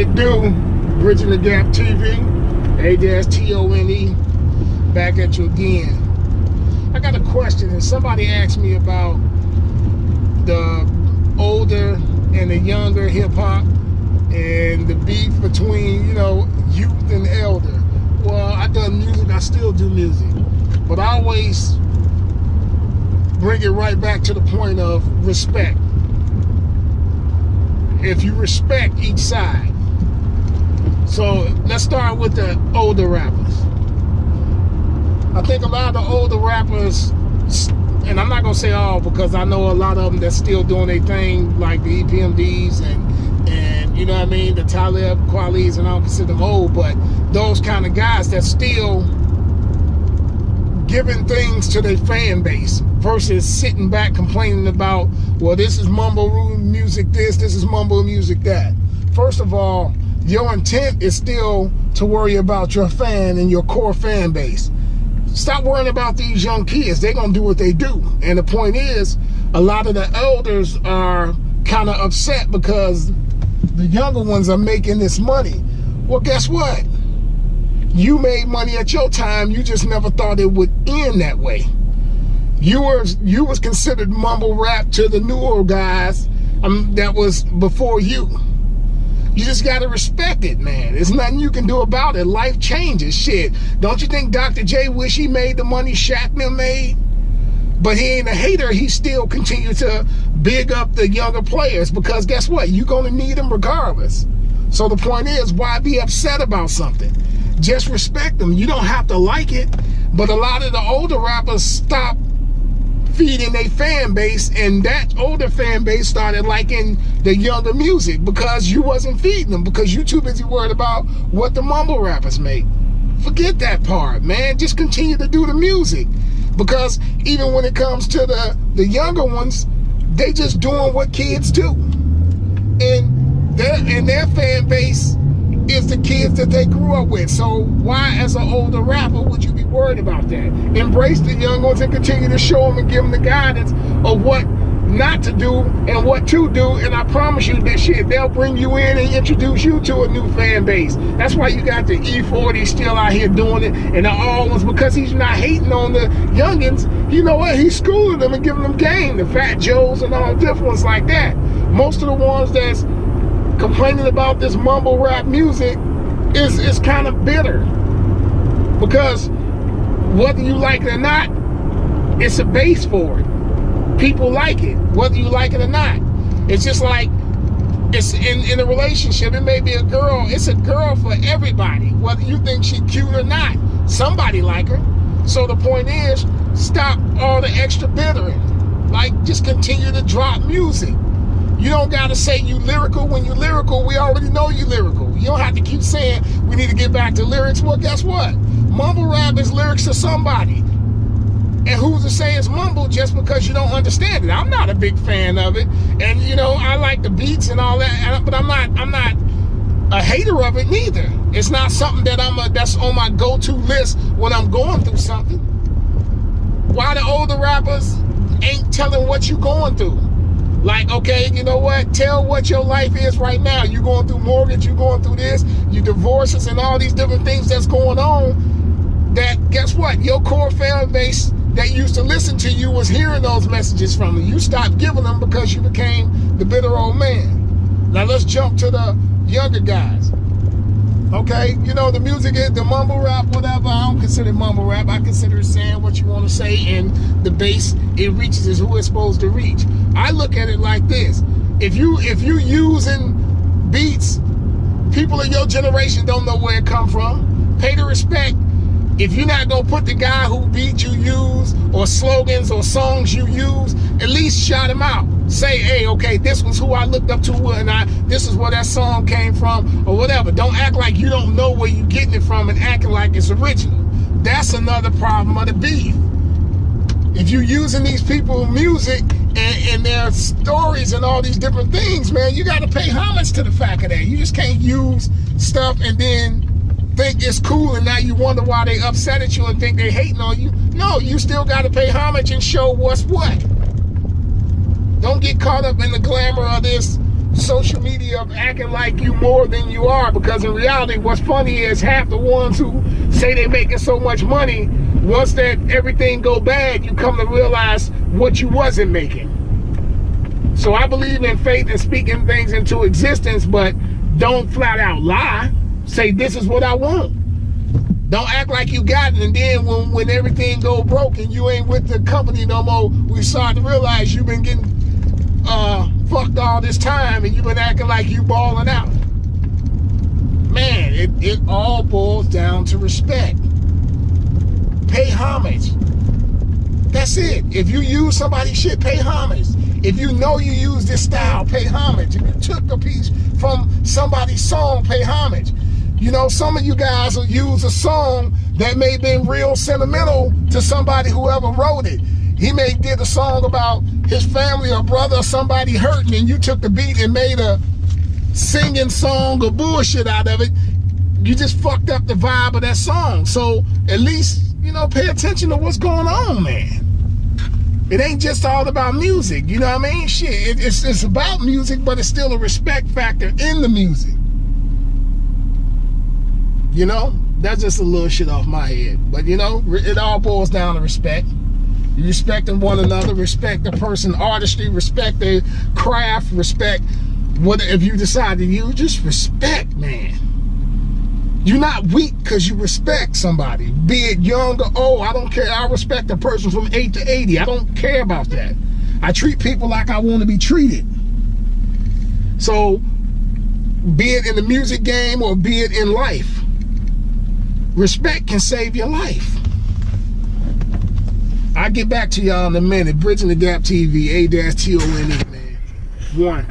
it do? Bridging the Gap TV, A-T-O-N-E, back at you again. I got a question, and somebody asked me about the older and the younger hip-hop and the beef between, you know, youth and elder. Well, I done music, I still do music, but I always bring it right back to the point of respect. If you respect each side. So let's start with the older rappers. I think a lot of the older rappers, and I'm not gonna say all because I know a lot of them that's still doing their thing, like the EPMDs and you know what I mean, the Talib Kweli's, and I don't consider them old, but those kind of guys that still giving things to their fan base versus sitting back complaining about, well, this is mumble music this is mumble music that. First of all, your intent is still to worry about your fan and your core fan base. Stop worrying about these young kids. They're gonna do what they do. And the point is, a lot of the elders are kind of upset because the younger ones are making this money. Well, guess what? You made money at your time, you just never thought it would end that way. You was considered mumble rap to the newer guys that was before you. You just gotta respect it, man. There's nothing you can do about it. Life changes, shit. Don't you think Dr. J wish he made the money Shaqman made? But he ain't a hater. He still continues to big up the younger players because guess what? You're gonna need them regardless. So the point is, why be upset about something? Just respect them. You don't have to like it, but a lot of the older rappers stop feeding their fan base, and that older fan base started liking the younger music because you wasn't feeding them, because you too busy worried about what the mumble rappers make. Forget that part, man. Just continue to do the music, because even when it comes to the younger ones, they just doing what kids do, and their fan base is the kids that they grew up with. So why, as an older rapper, would you be worried about that? Embrace the young ones and continue to show them and give them the guidance of what not to do and what to do, and I promise you that shit, they'll bring you in and introduce you to a new fan base. That's why you got the E40 still out here doing it, and the all ones, because he's not hating on the youngins. You know what? He's schooling them and giving them game, the Fat Joes and all different ones like that. Most of the ones that's complaining about this mumble rap music is kind of bitter, because whether you like it or not, it's a base for it. People like it, whether you like it or not. It's just like, it's in a relationship, it may be a girl, it's a girl for everybody, whether you think she's cute or not. Somebody like her. So the point is, stop all the extra bittering. Like, just continue to drop music. You don't gotta say you lyrical when you lyrical. We already know you lyrical. You don't have to keep saying we need to get back to lyrics. Well, guess what? Mumble rap is lyrics to somebody. And who's to say it's mumble just because you don't understand it? I'm not a big fan of it. And you know, I like the beats and all that, but I'm not a hater of it neither. It's not something that that's on my go-to list when I'm going through something. Why the older rappers ain't telling what you going through? Like, okay, you know what? Tell what your life is right now. You going through mortgage, you going through this, you divorces and all these different things that's going on. That, guess what? Your core fan base that used to listen to you was hearing those messages from you. You stopped giving them because you became the bitter old man. Now let's jump to the younger guys. Okay, you know, the music is the mumble rap, whatever. I don't consider it mumble rap. I consider it saying what you want to say, and the bass it reaches is who it's supposed to reach. I look at it like this: if you using beats, people of your generation don't know where it come from. Pay the respect. If you're not gonna put the guy who beat you use, or slogans or songs you use, at least shout him out. Say, hey, okay, this was who I looked up to, and this is where that song came from, or whatever. Don't act like you don't know where you're getting it from and acting like it's original. That's another problem of the beef. If you're using these people's music and their stories and all these different things, man, you gotta pay homage to the fact of that. You just can't use stuff and then think it's cool, and now you wonder why they upset at you and think they hating on you. No, you still got to pay homage and show what's what. Don't get caught up in the glamour of this social media of acting like you more than you are, because in reality, what's funny is half the ones who say they're making so much money, once that everything go bad, you come to realize what you wasn't making. So I believe in faith and speaking things into existence, but don't flat out lie. Say, this is what I want. Don't act like you got it, and then when everything go broke and you ain't with the company no more, we start to realize you've been getting fucked all this time and you've been acting like you balling out. Man, it all boils down to respect. Pay homage. That's it. If you use somebody's shit, pay homage. If you know you use this style, pay homage. If you took a piece from somebody's song, pay homage. You know, some of you guys will use a song that may have been real sentimental to somebody, whoever wrote it. He may did a song about his family or brother or somebody hurting, and you took the beat and made a singing song or bullshit out of it. You just fucked up the vibe of that song. So at least, you know, pay attention to what's going on, man. It ain't just all about music, you know what I mean? Shit, it's about music, but it's still a respect factor in the music. You know, that's just a little shit off my head. But you know, it all boils down to respect. You respecting one another, respect the person, artistry, respect their craft, respect what if you decide to use, just respect, man. You're not weak because you respect somebody, be it young or old. I don't care. I respect a person from 8 to 80. I don't care about that. I treat people like I want to be treated. So, be it in the music game or be it in life, respect can save your life. I'll get back to y'all in a minute. Bridging the Gap TV, A-TONE, man. 1.